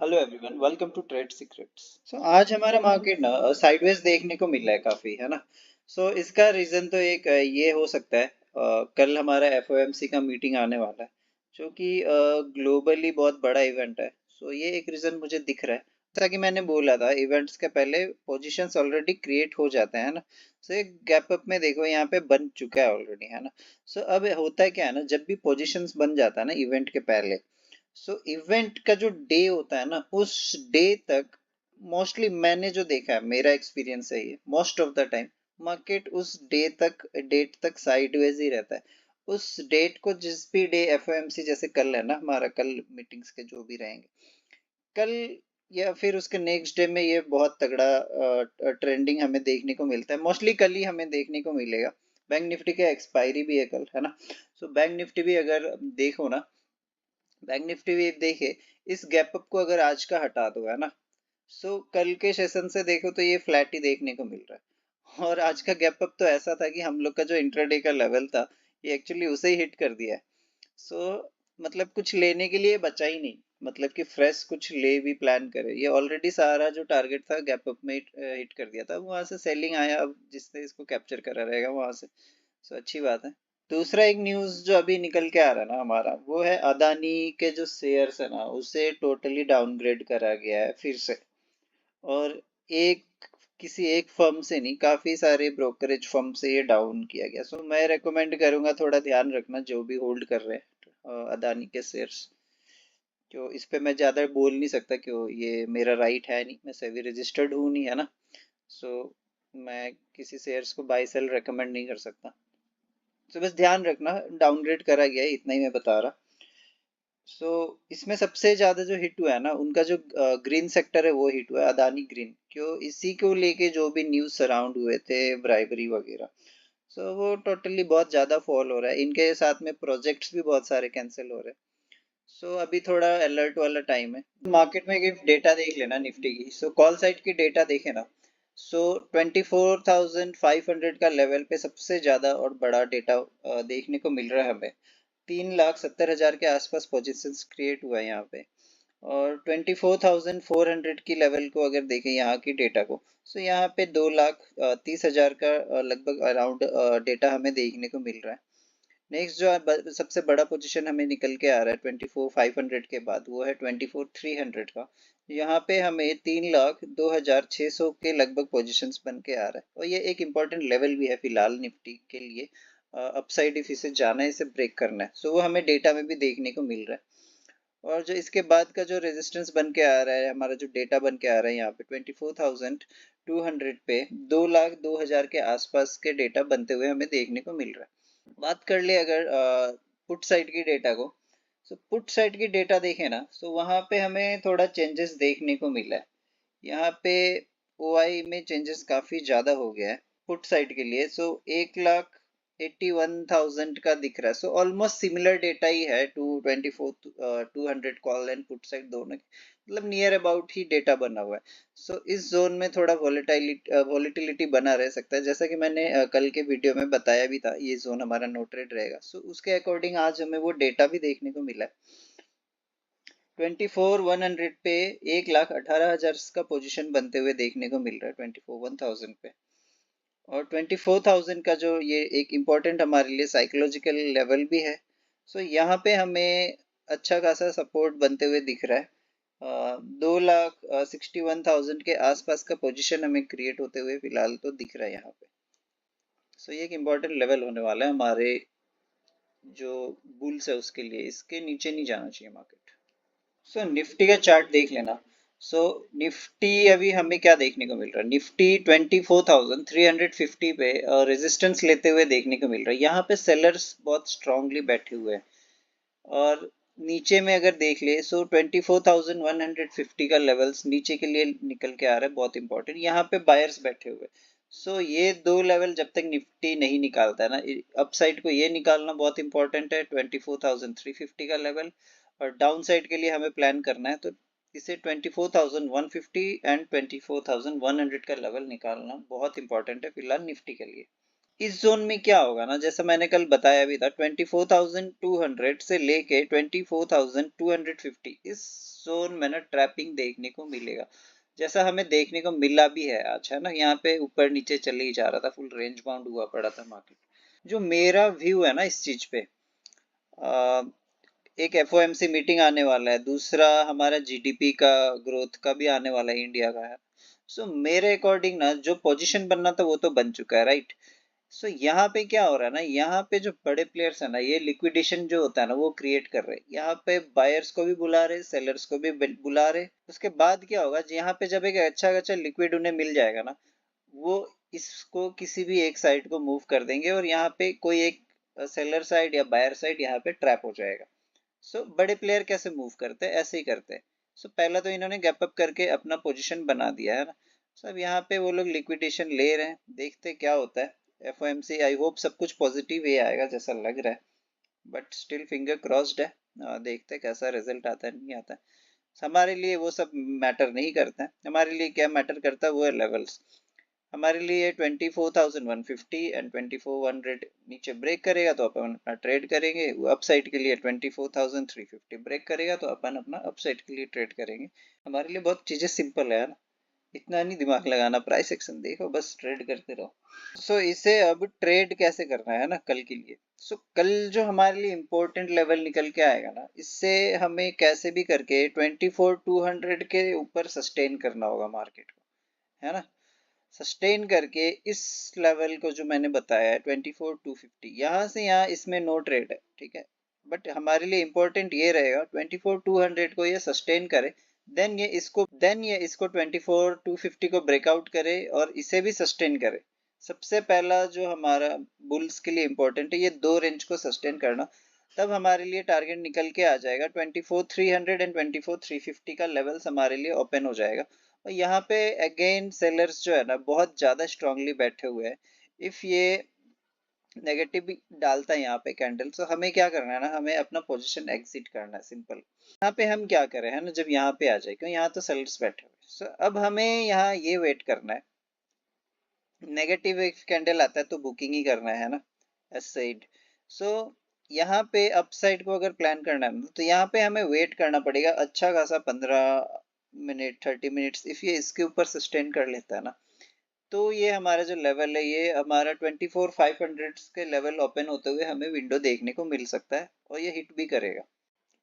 Hello everyone, welcome to trade secrets. आज हमारा market ना साइडवेज देखने को मिल रहा है काफी, है ना। इसका रीजन तो एक ये हो सकता है। कल हमारा एफओएमसी का मीटिंग आने वाला है, जो कि ग्लोबली बहुत बड़ा इवेंट है। ये एक रीजन मुझे दिख रहा है। जैसा कि मैंने बोला था, इवेंट्स के पहले पोजीशंस ऑलरेडी क्रिएट हो जाते हैं, है ना। एक गैप अप में देखो यहाँ पे बन चुका है ऑलरेडी, है ना। अब होता है क्या है ना, जब भी पोजीशंस बन जाता है ना इवेंट के पहले, इवेंट का जो डे होता है ना, उस डे तक मोस्टली मैंने जो देखा है, मेरा एक्सपीरियंस है ये, most of the time market उस डेट तक साइडवेज ही रहता है। उस डेट को जिस भी डे एफओएमसी, जैसे कल है ना, हमारा कल मीटिंग्स के जो भी रहेंगे कल, या फिर उसके नेक्स्ट डे में ये बहुत तगड़ा ट्रेंडिंग हमें देखने को मिलता है। मोस्टली कल ही हमें देखने को मिलेगा। बैंक निफ्टी का एक्सपायरी भी है कल, है ना। बैंक निफ्टी भी अगर देखो ना, बैंक निफ्टी भी देखे, इस गैप अप को अगर आज का हटा दो, है ना, कल के सेशन से देखो तो ये फ्लैट ही देखने को मिल रहा है। और आज का गैप अप तो ऐसा था कि हम लोग का जो इंट्राडे का लेवल था, ये एक्चुअली उसे ही हिट कर दिया है। सो मतलब कुछ लेने के लिए बचा ही नहीं, मतलब कि फ्रेश कुछ ले भी प्लान करे, ये ऑलरेडी सारा जो टारगेट था गैप अप में हिट कर दिया था। वहां से सेलिंग आया, अब जिसने इसको कैप्चर करा रहेगा वहां से। अच्छी बात है। दूसरा एक न्यूज जो अभी निकल के आ रहा है ना हमारा, वो है अदानी के जो शेयर्स है ना, उसे टोटली डाउनग्रेड करा गया है फिर से। और एक किसी एक फर्म से नहीं, काफी सारे ब्रोकरेज फर्म से ये डाउन किया गया। मैं रेकमेंड करूंगा, थोड़ा ध्यान रखना जो भी होल्ड कर रहे हैं अदानी के शेयर्स। जो इस पे मैं ज्यादा बोल नहीं सकता, क्यों, ये मेरा राइट है नहीं, मैं सेबी रजिस्टर्ड हूँ नहीं, है ना। सो मैं किसी शेयर्स को बाई सेल रेकमेंड नहीं कर सकता। बस ध्यान रखना, डाउनग्रेड करा गया है, इतना ही मैं बता रहा। इसमें सबसे ज्यादा जो हिट हुआ है ना, उनका जो ग्रीन सेक्टर है वो हिट हुआ है, अदानी ग्रीन। क्यों, इसी को लेके जो भी न्यूज सराउंड हुए थे, ब्राइबरी वगैरह, वो टोटली बहुत ज्यादा फॉल हो रहा है। इनके साथ में प्रोजेक्ट्स भी बहुत सारे कैंसिल हो रहे हैं। अभी थोड़ा अलर्ट वाला टाइम है। मार्केट में एक डेटा देख लेना निफ्टी की, कॉल साइड की डेटा देखे ना। 24,500 का लेवल पे सबसे ज्यादा और बड़ा डेटा देखने को मिल रहा है हमें। 3,70,000 के आसपास पोजीशंस क्रिएट हुआ है यहाँ पे। और 24,400 की लेवल को अगर देखें यहाँ की डेटा को, यहाँ पे 2,30,000 का लगभग अराउंड डेटा हमें देखने को मिल रहा है। नेक्स्ट जो सबसे बड़ा पोजीशन हमें निकल के आ रहा है 24,500 के बाद, वो है 24,300 का। यहाँ पे हमें 3,02,600 के लगभग पोजीशंस बन के आ रहा है, और ये एक इम्पॉर्टेंट लेवल भी है फिलहाल निफ्टी के लिए। अपसाइड इफ इसे जाना है, इसे ब्रेक करना है, वो हमें डेटा में भी देखने को मिल रहा है। और जो इसके बाद का जो रेजिस्टेंस बन के आ रहा है, हमारा जो डेटा बन के आ रहा है यहाँ पे 24,200 पे, 2,02,000 के आसपास के डेटा बनते हुए हमें देखने को मिल रहा है। बात कर ले अगर पुट साइड की डेटा को, पुट साइड की डेटा देखें ना, वहां पे हमें थोड़ा चेंजेस देखने को मिला है। यहाँ पे ओआई में चेंजेस काफी ज्यादा हो गया है पुट साइड के लिए। 1,81,000 का दिख रहा है। ऑलमोस्ट सिमिलर डेटा ही है to 24,200 call and put side दोनों की, मतलब नियर अबाउट ही डेटा बना हुआ है। इस जोन में थोड़ा वॉलेटिलिटी बना रह सकता है, जैसा कि मैंने कल के वीडियो में बताया भी था, ये जोन हमारा नो ट्रेड रहेगा। उसके अकॉर्डिंग आज हमें वो डेटा भी देखने को मिला है। 24,100 पे 1,18,000 का पोजीशन बनते हुए देखने को मिल रहा है 24,1,000 पे। और 24,000 का जो ये एक इम्पोर्टेंट हमारे लिए साइकोलॉजिकल लेवल भी है। यहाँ पे हमें अच्छा खासा सपोर्ट बनते हुए दिख रहा है। 2,61,000 के आसपास का पोजीशन हमें क्रिएट होते हुए फिलहाल तो दिख रहा है यहाँ पे। ये एक इम्पोर्टेंट लेवल होने वाला है हमारे जो बुल्स है उसके लिए, इसके नीचे नहीं जाना चाहिए मार्केट। निफ्टी का चार्ट देख लेना। निफ्टी अभी हमें क्या देखने को मिल रहा है, निफ्टी 24,350 पे रेजिस्टेंस लेते हुए देखने को मिल रहा है। यहाँ पे सेलर्स बहुत स्ट्रांगली बैठे हुए हैं। और नीचे में अगर देख ले, 24,150 का लेवल्स नीचे के लिए निकल के आ रहा है, बहुत इंपॉर्टेंट। यहाँ पे बायर्स बैठे हुए। ये दो लेवल जब तक निफ्टी नहीं निकालता है ना, अपसाइड को ये निकालना बहुत इंपॉर्टेंट है, 24,350 का लेवल। और डाउन साइड के लिए हमें प्लान करना है, तो इसे 24,150 एंड 24,100 का लेवल निकालना बहुत इंपॉर्टेंट है फिलहाल निफ्टी के लिए। इस जोन में क्या होगा ना, जैसा मैंने कल बताया भी था, 24,200 से लेके 24,250, इस जोन में ना ट्रैपिंग देखने को मिलेगा, जैसा हमें देखने को मिला भी है आज, है ना। यहाँ पे ऊपर नीचे चले ही जा रहा था, फुल रेंज बाउंड हुआ पड़ा था मार्केट। जो मेरा व्यू है ना इस चीज पे, अ, एक एफओएमसी मीटिंग आने वाला है, दूसरा हमारा जीडीपी का ग्रोथ का भी आने वाला है, इंडिया का है। सो मेरे अकॉर्डिंग ना जो पोजीशन बनना था वो तो बन चुका है, राइट। सो यहाँ पे क्या हो रहा है ना, यहाँ पे जो बड़े प्लेयर्स है ना, ये लिक्विडेशन जो होता है ना वो क्रिएट कर रहे हैं। यहाँ पे बायर्स को भी बुला रहे, सेलर्स को भी बुला रहे। उसके बाद क्या होगा, यहाँ पे जब एक अच्छा अच्छा लिक्विड उन्हें मिल जाएगा ना, वो इसको किसी भी एक साइड को मूव कर देंगे और यहाँ पे कोई एक सेलर साइड या बायर साइड यहाँ पे ट्रैप हो जाएगा। सो बड़े प्लेयर कैसे मूव करते हैं, ऐसे ही करते हैं। सो पहला तो इन्होंने गैप अप करके अपना पोजीशन बना दिया है ना। सो अब यहाँ पे वो लोग लिक्विडेशन ले रहे हैं, देखते हैं क्या होता है। एफओएमसी आई होप सब कुछ पॉजिटिव ही आएगा जैसा लग रहा है, बट स्टिल फिंगर क्रॉस्ड है। देखते हैं कैसा रिजल्ट आता है, नहीं आता है। हमारे लिए वो सब मैटर नहीं करता है, हमारे लिए क्या मैटर करता है वो है लेवल्स। हमारे लिए 24,150 एंड 2400 नीचे ब्रेक करेगा तो अपन अपना ट्रेड करेंगे, अपसाइड के लिए 24,350 ब्रेक करेगा तो अपन अपना अपसाइड के लिए ट्रेड करेंगे। हमारे लिए बहुत चीजें सिंपल है ना, इतना नहीं दिमाग लगाना, प्राइस एक्शन देखो बस ट्रेड करते रहो। सो इसे अब ट्रेड कैसे करना है ना कल के लिए। सो कल जो हमारे लिए इम्पोर्टेंट लेवल निकल के आएगा ना, इससे हमें कैसे भी करके 24,200 के ऊपर सस्टेन करना होगा मार्केट को, है ना। सस्टेन करके इस लेवल को जो मैंने बताया है 24,250, यहाँ से यहाँ इसमें नो ट्रेड है, ठीक है। बट हमारे लिए इंपॉर्टेंट ये रहेगा 24,200 को ये सस्टेन करे, देन ये इसको 24,250 को ब्रेकआउट करे और इसे भी सस्टेन करे। सबसे पहला जो हमारा बुल्स के लिए इंपॉर्टेंट है ये दो रेंज को सस्टेन करना, तब हमारे लिए टारगेट निकल के आ जाएगा 24,300 एंड 24,350 का लेवल्स हमारे लिए ओपन हो जाएगा। और यहाँ पे अगेन सेलर्स जो है ना बहुत ज्यादा स्ट्रांगली बैठे हुए हैं। इफ ये नेगेटिव भी डालता है यहाँ पे कैंडल, तो हमें क्या करना है ना, हमें अपना पोजीशन एग्जिट करना है, सिंपल। यहाँ पे हम क्या करें है ना, जब यहाँ पे आ जाए, क्यों यहाँ तो सेलर्स बैठे हुए, सो अब हमें यहाँ ये वेट करना है। नेगेटिव एक कैंडल आता है तो बुकिंग ही करना है ना, एस साइड। सो यहाँ पे अपसाइड को अगर प्लान करना है तो यहाँ पे हमें वेट करना पड़ेगा अच्छा खासा 15 मिनट 30 मिनट्स। इफ ये इसके ऊपर सस्टेन कर लेता है ना, तो ये हमारा जो लेवल है ये हमारा 24,500 के लेवल ओपन होते हुए हमें विंडो देखने को मिल सकता है और ये हिट भी करेगा।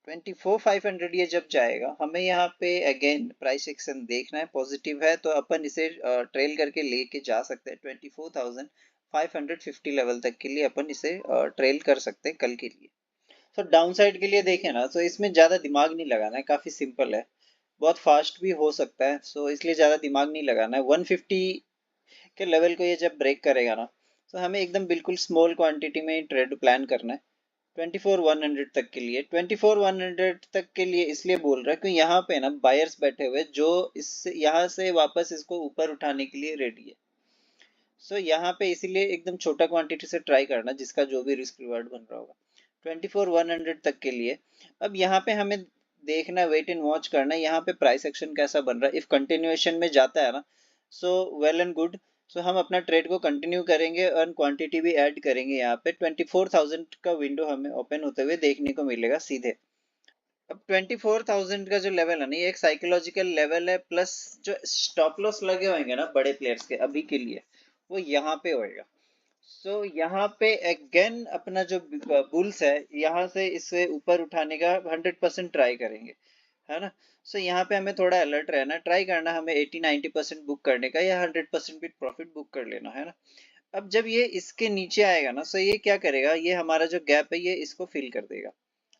24,500 ये जब जाएगा, हमें यहाँ पे अगेन प्राइस एक्शन देखना है, पॉजिटिव है तो अपन इसे ट्रेल करके लेके जा सकते हैं 24,550 लेवल तक के लिए, अपन इसे ट्रेल कर सकते हैं कल के लिए। तो डाउन साइड के लिए देखें ना, तो इसमें ज्यादा दिमाग नहीं लगाना है, काफी सिंपल है, बहुत फास्ट भी हो सकता है। सो इसलिए ज्यादा दिमाग नहीं लगाना है। 150 के लेवल को ये जब ब्रेक करेगा ना, तो हमें एकदम बिल्कुल स्मॉल क्वांटिटी में ट्रेड प्लान करना है 24,100 तक के लिए। 24,100 तक के लिए इसलिए बोल रहा है क्योंकि यहाँ पे ना बायर्स बैठे हुए जो इस यहाँ से वापस इसको ऊपर उठाने के लिए रेडी है। सो यहाँ पे इसीलिए एकदम छोटा क्वांटिटी से ट्राई करना, जिसका जो भी रिस्क रिवार्ड बन रहा होगा 24,100 तक के लिए। अब यहाँ पे हमें देखना, वेट एंड वॉच करना है यहाँ पे प्राइस एक्शन कैसा बन रहा है। इफ कंटिन्यूएशन में जाता है ना, सो वेल एंड गुड। सो हम अपना ट्रेड को कंटिन्यू करेंगे और क्वांटिटी भी ऐड करेंगे। यहाँ पे 24,000 का विंडो हमें ओपन होते हुए देखने को मिलेगा सीधे। अब 24,000 का जो लेवल है ना, ये एक साइकोलॉजिकल लेवल है, प्लस जो स्टॉप लॉस लगे होंगे ना बड़े प्लेयर्स के अभी के लिए, वो यहाँ पे होएगा। सो यहाँ पे अगेन अपना जो बुल्स है यहाँ से इसे ऊपर उठाने का 100% ट्राई करेंगे, है ना। सो यहाँ पे हमें थोड़ा अलर्ट रहना, ट्राई करना हमें 80-90% बुक करने का या 100% भी प्रॉफिट बुक कर लेना, है ना। अब जब ये इसके नीचे आएगा ना, सो ये क्या करेगा, ये हमारा जो गैप है ये इसको फिल कर देगा।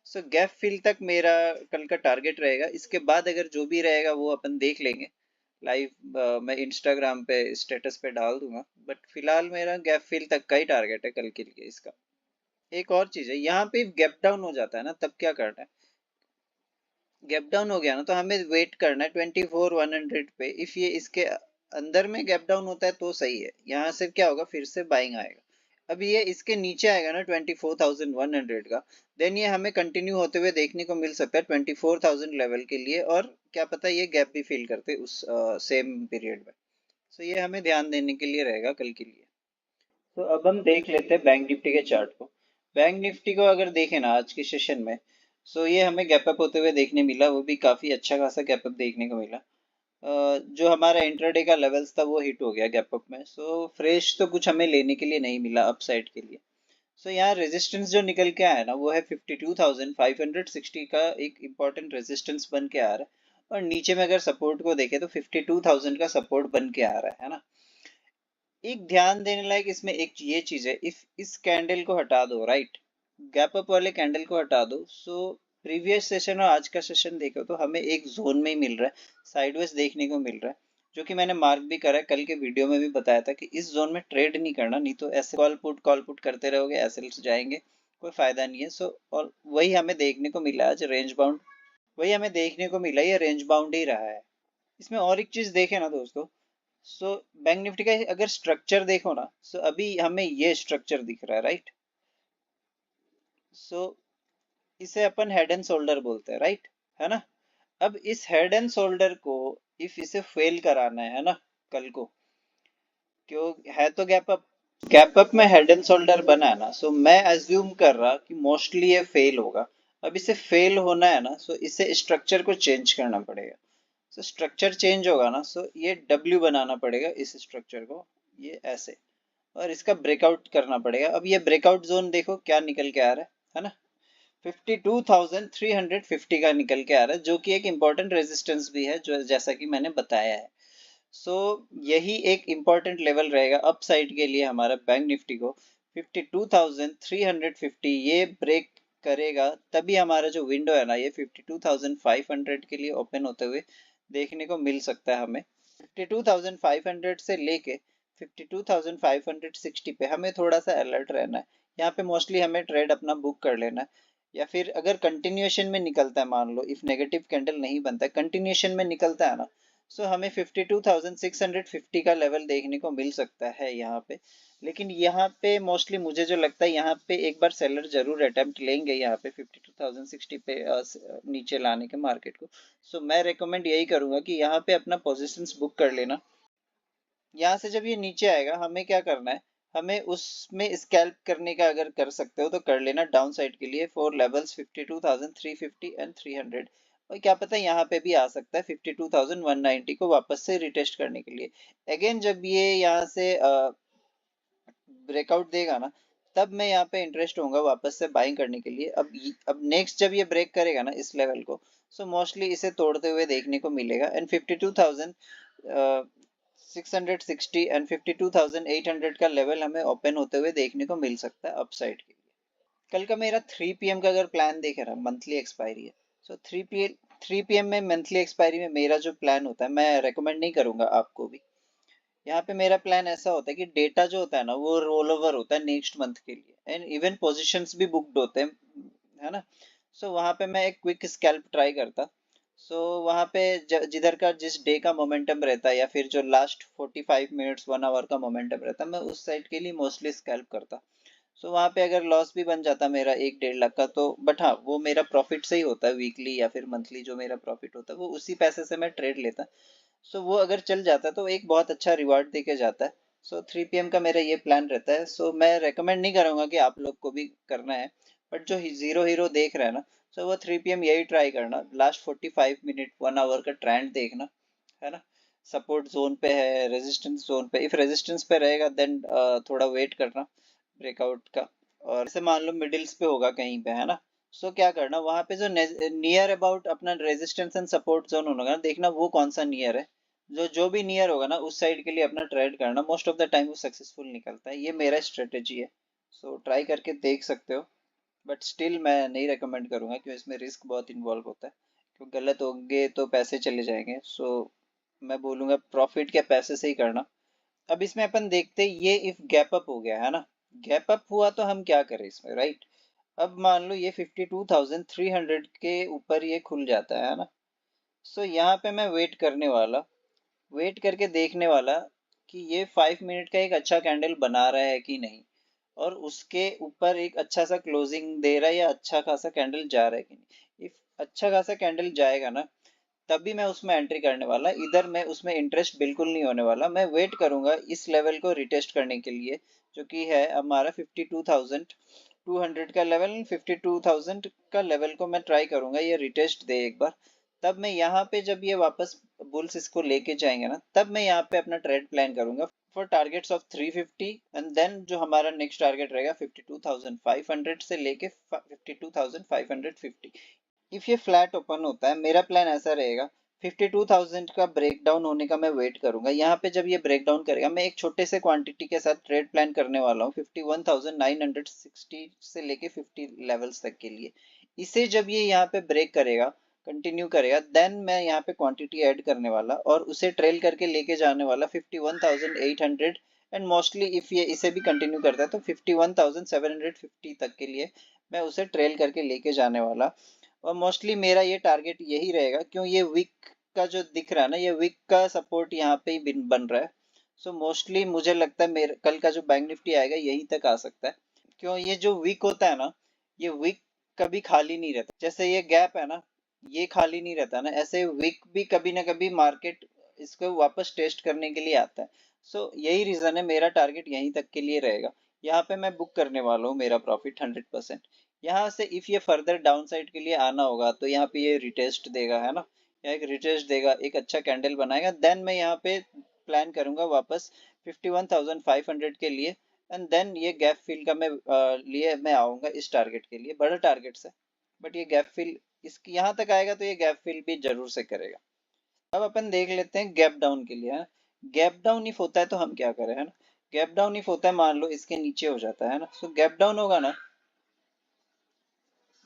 सो गैप फिल तक मेरा कल का टारगेट रहेगा। इसके बाद अगर जो भी रहेगा वो अपन देख लेंगे लाइव, मैं इंस्टाग्राम पे स्टेटस पे डाल दूंगा। बट फिलहाल मेरा गैप फिल तक का ही टारगेट है कल के लिए इसका। एक और चीज है, यहाँ पे गैप डाउन हो जाता है ना, तब क्या करना है, गैप डाउन हो गया ना तो हमें वेट करना है 24,100 पे। इफ ये इसके अंदर में गैप डाउन होता है तो सही है, यहाँ से क्या होगा, फिर से बाइंग आएगा। अब ये इसके नीचे आएगा ना 24,100 का, देन ये हमें कंटिन्यू होते हुए देखने को मिल सकता है 24,000 लेवल के लिए, और क्या पता ये गैप भी फिल करते उस सेम पीरियड में। तो ये हमें ध्यान देने के लिए रहेगा कल के लिए। तो अब हम देख लेते हैं बैंक निफ्टी के चार्ट को। बैंक निफ्टी को अगर देखें ना आज की सेशन में, सो ये हमें गैप अप होते हुए देखने मिला, वो भी काफी अच्छा खासा गैप अप देखने को मिला। जो हमारा इंट्राडे का लेवल्स था वो हिट हो गया गैप अप में। सो फ्रेश तो कुछ हमें लेने के लिए नहीं मिला अपसाइड के लिए। सो यहाँ रेजिस्टेंस जो निकल के आया ना, वो है 52,560 का एक इम्पोर्टेंट रेजिस्टेंस बन के आ रहा है। और नीचे में अगर सपोर्ट को देखें तो 52,000 का सपोर्ट बन के आ रहा है ना। एक ध्यान देने लायक इसमें एक ये चीज है, इफ इस कैंडल को हटा दो, राइट, गैप अप वाले कैंडल को हटा दो, सो प्रीवियस सेशन और आज का सेशन देखो तो हमें एक जोन में ही मिल रहा है, साइडवेज देखने को मिल रहा है, जो कि मैंने मार्क भी करा है, कल के वीडियो में भी बताया था कि इस जोन में ट्रेड नहीं करना, नहीं तो ऐसे कॉल पुट करते रहोगे, एसएल्स जाएंगे, कोई फायदा नहीं है। सो और वही हमें देखने को मिला आज, रेंज बाउंड, वही हमें देखने को मिला, ये रेंज बाउंड ही रहा है। इसमें और एक चीज देखे ना दोस्तों, सो बैंक निफ्टी का अगर स्ट्रक्चर देखो ना, सो अभी हमें ये स्ट्रक्चर दिख रहा है, राइट। सो इसे अपन हेड एंड शोल्डर बोलते हैं, राइट, है ना। अब इस हेड एंड शोल्डर को इफ इसे फेल कराना है ना कल को, क्यों है तो गैप अप में हेड एंड शोल्डर बना है ना, सो मैं अज्यूम कर रहा कि मोस्टली ये फेल होगा। अब इसे फेल होना है ना, सो इसे स्ट्रक्चर को चेंज करना पड़ेगा। सो स्ट्रक्चर चेंज होगा ना, सो ये डब्ल्यू बनाना पड़ेगा इस स्ट्रक्चर को, ये ऐसे, और इसका ब्रेकआउट करना पड़ेगा। अब ये ब्रेकआउट जोन देखो क्या निकल के आ रहा है ना, 52,350 का निकल के आ रहा है, जो कि एक इम्पोर्टेंट रेजिस्टेंस भी है, जो जैसा कि मैंने बताया है। सो यही एक इम्पोर्टेंट लेवल रहेगा अप साइड के लिए हमारा बैंक निफ्टी को, 52,350 ये ब्रेक करेगा तभी हमारा जो विंडो है ना, ये 52,500 के लिए ओपन होते हुए देखने को मिल सकता है हमें। 52,500 से लेके 52,560 पे हमें थोड़ा सा अलर्ट रहना है। यहाँ पे मोस्टली हमें ट्रेड अपना बुक कर लेना है, या फिर अगर कंटिन्यूएशन में निकलता है, मान लो इफ नेगेटिव कैंडल नहीं बनता है, कंटिन्यूएशन में निकलता है ना, सो हमें 52,650 का लेवल देखने को मिल सकता है यहाँ पे। लेकिन यहाँ पे मोस्टली मुझे जो लगता है, यहाँ पे एक बार सेलर जरूर अटेम्प्ट लेंगे यहाँ पे 52,060 पे नीचे लाने के मार्केट को। सो मैं रेकमेंड यही करूंगा कि यहाँ पे अपना पोजीशंस बुक कर लेना। यहाँ से जब ये नीचे आएगा हमें क्या करना है, हमें उसमें स्कैल्प करने का अगर कर सकते हो तो कर लेना डाउन साइड के लिए, फॉर लेवल्स 52,350 एंड 300। और क्या पता यहाँ पे भी आ सकता है 52,190 को वापस से रिटेस्ट करने के लिए। अगेन जब ये यहाँ से ब्रेकआउट देगा ना, तब मैं यहाँ पे इंटरेस्ट होऊंगा वापस से बाइंग करने के लिए। अब नेक्स्ट जब ये ब्रेक करेगा ना इस लेवल को, सो मोस्टली इसे तोड़ते हुए देखने को मिलेगा, एंड 52,660 एंड 52,800 का लेवल हमें ओपन होते हुए देखने को मिल सकता है अपसाइड के लिए। कल का मेरा 3 PM का अगर प्लान देखे ना, मंथली एक्सपायरी है, सो 3 PM में मंथली एक्सपायरी में मेरा जो प्लान होता है, मैं रेकमेंड नहीं करूंगा आपको भी। यहाँ पे मेरा प्लान ऐसा होता है कि डेटा जो होता है ना, वो रोल ओवर होता है नेक्स्ट मंथ के लिए, एंड इवन पोजीशंस भी बुक्ड होते हैं, है ना। सो वहाँ पे मैं एक क्विक स्कैल्प ट्राई करता। सो वहाँ पे जिधर का जिस डे का मोमेंटम रहता है, या फिर जो लास्ट 45 मिनट्स 1 आवर का मोमेंटम रहता है, मैं उस साइड के लिए मोस्टली स्कैल्प करता। सो वहाँ पे अगर लॉस भी बन जाता मेरा 1-1.5 लाख का, तो बट हाँ वो मेरा प्रॉफिट से ही होता है, वीकली या फिर मंथली जो मेरा प्रॉफिट होता है वो उसी पैसे से मैं ट्रेड लेता। सो वो अगर चल जाता है तो एक बहुत अच्छा रिवार्ड देके जाता है। सो 3 PM का मेरा ये प्लान रहता है। सो मैं रेकमेंड नहीं करूंगा कि आप लोग को भी करना है, बट जो जीरो हीरो देख रहे हैं ना, सो वो 3 PM यही ट्राई करना, लास्ट 45 मिनट 1 आवर का ट्रेंड देखना, है ना। सपोर्ट जोन पे है, रेजिस्टेंस जोन पे, इफ रेजिस्टेंस पे रहेगा देन थोड़ा वेट करना ब्रेकआउट का। और जैसे मान लो मिडिल्स पे होगा कहीं पे, है ना, सो क्या करना, वहां पे जो नियर अबाउट अपना रेजिस्टेंस एंड सपोर्ट जोन होगा ना, देखना वो कौन सा नियर है, जो जो भी नियर होगा ना उस साइड के लिए अपना ट्रेड करना, मोस्ट ऑफ द टाइम वो सक्सेसफुल निकलता है। ये मेरा स्ट्रेटेजी है, सो ट्राई करके देख सकते हो। बट स्टिल मैं नहीं रेकमेंड करूंगा क्योंकि इसमें रिस्क बहुत इन्वॉल्व होता है, क्योंकि गलत होंगे तो पैसे चले जाएंगे। सो मैं बोलूंगा प्रॉफिट के पैसे से ही करना। अब इसमें अपन देखते ये इफ गैप अप हो गया है ना, गैप अप हुआ तो हम क्या करें इसमें, राइट। अब मान लो ये 52,300 के ऊपर ये खुल जाता है ना, सो यहाँ पे मैं वेट करने वाला, वेट करके देखने वाला कि ये 5 मिनट का एक अच्छा कैंडल बना रहा है कि नहीं, और उसके ऊपर एक अच्छा सा क्लोजिंग दे रहा है या अच्छा खासा कैंडल जा रहा है कि नहीं। इफ अच्छा खासा कैंडल जाएगा ना, तभी मैं उसमें एंट्री करने वाला, इधर मैं उसमें इंटरेस्ट बिल्कुल नहीं होने वाला। मैं वेट करूंगा इस लेवल को रिटेस्ट करने के लिए, जो कि है हमारा 200 का लेवल, 52,000 का लेवल को मैं ट्राई करूंगा ये रिटेस्ट दे एक बार। तब मैं यहाँ पे जब ये वापस बुल्स इसको लेके जाएंगे ना, तब मैं यहाँ पे अपना ट्रेड प्लान करूंगा for targets of 350 and then जो हमारा नेक्स्ट टारगेट रहेगा 52,500 से लेके 52,550। इफ ये फ्लैट ओपन होता है, मेरा प्लान ऐसा रहेगा 52,000 का ब्रेक डाउन होने का मैं वेट करूंगा। यहाँ पे जब ये ब्रेक डाउन करेगा, मैं एक छोटे से क्वांटिटी के साथ ट्रेड प्लान करने वाला हूँ 51,960 से लेके 50 लेवल्स तक के लिए। इसे जब ये यहाँ पे ब्रेक करेगा, कंटिन्यू करेगा, देन मैं यहाँ पे क्वांटिटी ऐड करने वाला और उसे ट्रेल करके लेके जाने वाला 51,800 एंड मोस्टली इफ ये इसे भी कंटिन्यू करता है तो 51,750 तक के लिए मैं उसे ट्रेल करके लेके जाने वाला। और मोस्टली मेरा ये टारगेट यही रहेगा, क्यों ये वीक का जो दिख रहा है ना, ये वीक का सपोर्ट यहाँ पे ही बन रहा है। सो मोस्टली मुझे लगता है मेरे कल का जो बैंक निफ्टी आएगा यहीं तक आ सकता है। क्यों ये जो वीक होता है ना, ये वीक कभी खाली नहीं रहता। जैसे ये गैप है ना, ये खाली नहीं रहता ना, ऐसे वीक भी कभी ना कभी मार्केट इसको वापस टेस्ट करने के लिए आता है। सो यही रीजन है, मेरा टारगेट यहीं तक के लिए रहेगा। यहाँ पे मैं बुक करने वाला हूँ मेरा प्रॉफिट 100%। यहाँ से इफ ये फर्दर डाउन साइड के लिए आना होगा तो यहाँ पे ये रिटेस्ट देगा, है ना, या एक रिटेस्ट देगा, एक अच्छा कैंडल बनाएगा, देन मैं यहाँ पे प्लान करूंगा वापस 51,500 के लिए एंड देन ये गैप फिल का मैं लिए मैं आऊंगा इस टारगेट के लिए, बड़ा टारगेट से। बट ये गैप फिल इसकी यहाँ तक आएगा तो ये गैप फिल भी जरूर से करेगा। अब अपन देख लेते हैं गैप डाउन के लिए। गैप डाउन इफ होता है तो हम क्या करें, है ना। गैप डाउन इफ होता है, मान लो इसके नीचे हो जाता है ना, सो गैप डाउन होगा ना,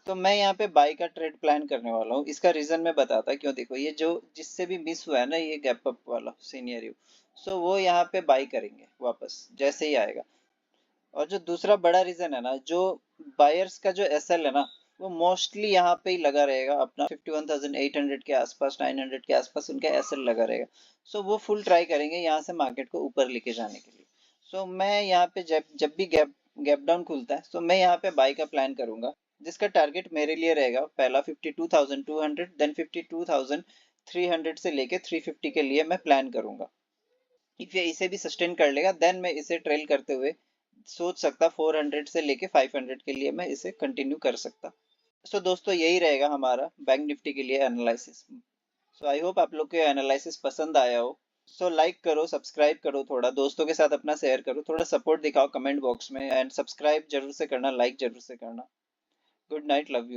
तो मैं यहाँ पे बाई का ट्रेड प्लान करने वाला हूँ। इसका रीजन मैं बताता क्यों। देखो ये जो जिससे भी मिस हुआ है ना ये गैप अप वाला सिनेरियो, सो वो यहाँ पे बाई करेंगे वापस जैसे ही आएगा। और जो दूसरा बड़ा रीजन है ना, जो बायर्स का जो एसएल है ना, वो मोस्टली यहाँ पे ही लगा रहेगा अपना 51,800 के आसपास, 900 के आसपास उनका एसएल लगा रहेगा। सो वो फुल ट्राई करेंगे यहाँ से मार्केट को ऊपर लेके जाने के लिए। सो मैं यहाँ पे जब जब भी गैप गैप डाउन खुलता है, सो मैं यहाँ पे बाई का प्लान करूंगा, जिसका टारगेट मेरे लिए रहेगा पहला 52,200, देन 52,300 से लेके 350 के लिए मैं प्लान करूंगा। इफ ये इसे भी सस्टेन कर लेगा, देन मैं इसे ट्रेल करते हुए सोच सकता 400 से लेके 500 के लिए मैं इसे कंटिन्यू कर सकता। सो दोस्तों यही रहेगा हमारा बैंक निफ्टी के लिए एनालिसिस। सो आई होप आप लोग को एनालिसिस पसंद आया हो। सो लाइक करो, सब्सक्राइब करो, थोड़ा दोस्तों के साथ अपना शेयर करो, थोड़ा सपोर्ट दिखाओ कमेंट बॉक्स में, एंड सब्सक्राइब जरूर से करना, लाइक जरूर से करना। Good night, love you.